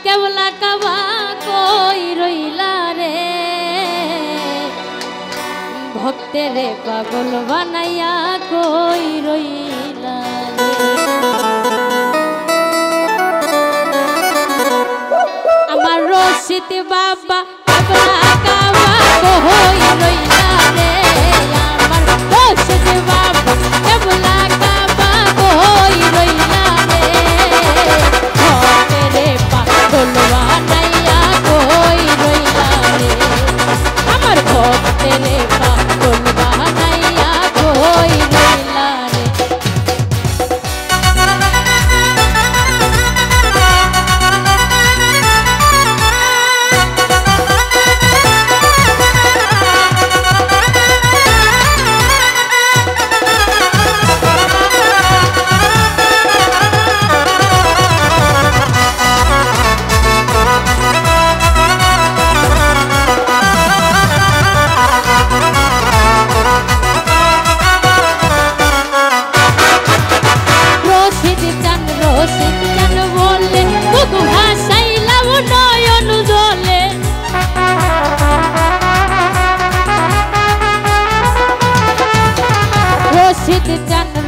কেবলা কাবা কই রইলা রে ভক্তেরে পাগল বানাইয়া কই রইলা রে। আমার রশিদ বাবা কেবলা কাবা কই রইলা রে আমার রশিদ বাবা কেবলা কাবা কই রইলা রে ভক্তেরে পাগল বানাইয়া কই রইলা রে আমার ভক্তেরে পাগল বানাইয়া কই রইলা রে।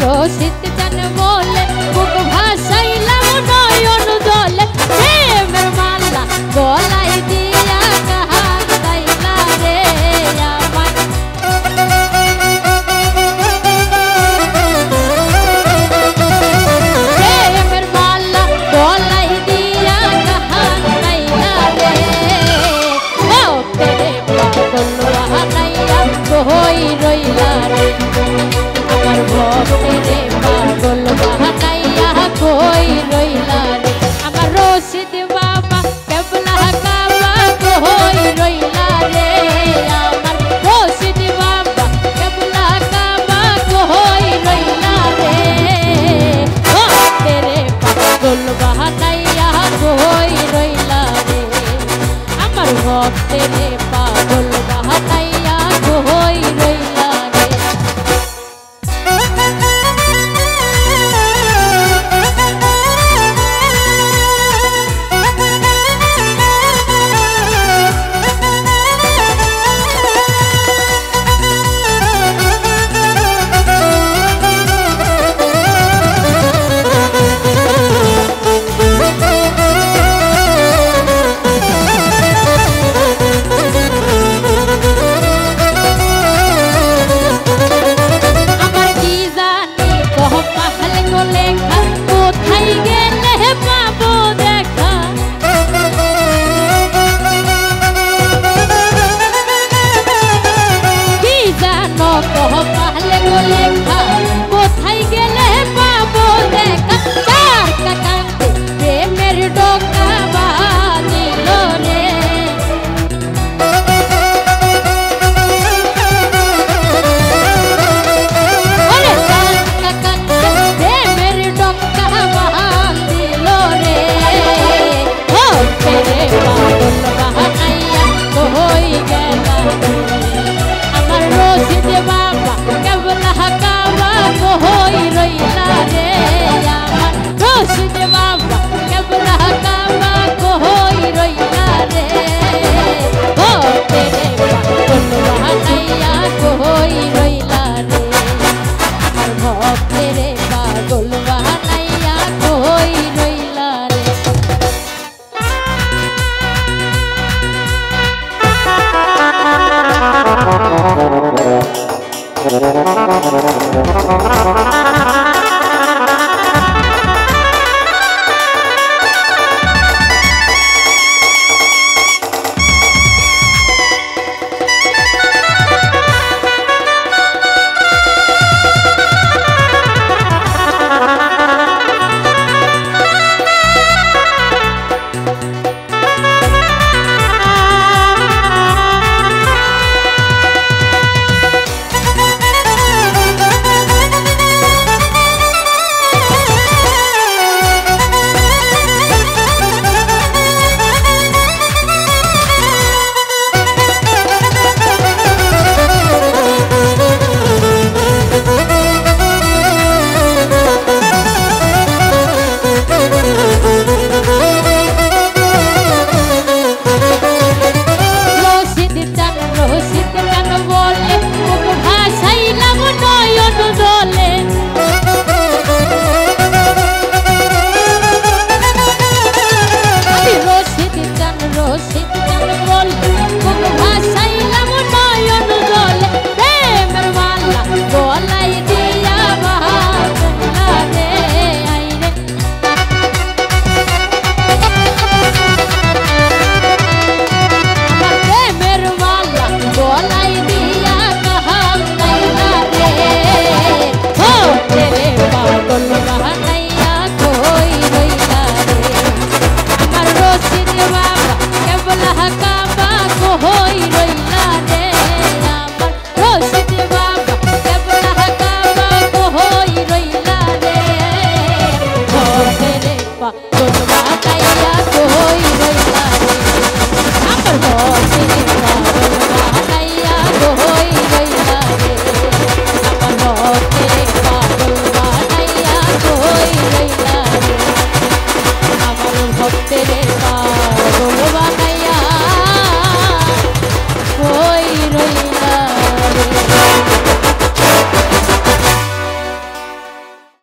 রশিদ চান বলে বুক ভাসাইলাম নয়ন জলে প্রেমের মালা গলাই দিয়া কাহার তাইলা রে আমার প্রেমের মালা গলাই দিয়া কাহার তাইলা রে ও তেরে পাগল বানাইয়া কই রইলা রে আমার ভক্তেরে পাগল বানাইয়া কই রইলা রে আমার রশিদ বাবা কেবলা কাবা কই রইলা রে আমার রশিদ বাবা কেবলা কাবা কই রইলা রে ভক্তেরে পাগল বানাইয়া কই রইলা রে আমার ভক্তেরে পাগল বানাইয়া কই রইলা রে। কোথায় গেলে পাবো দেখা চার কাকান্তে প্রেমের ডোকা বাজিল রে ওরে চার কাকান্তে প্রেমের ডোকা বাজিল রে ও তেরে পাগল বানাইয়া কই গেলা আমার রশিদ বাবা কেবলা কাবা কই রইলা রে আমার রশিদ বাবা কেবলা কাবা কই রইলা রে ও তেরে পাগল বানাইয়া কই রইলা রে আমার ভক্তেরে পাগল বানাইয়া কই রইলা রে। Thank you.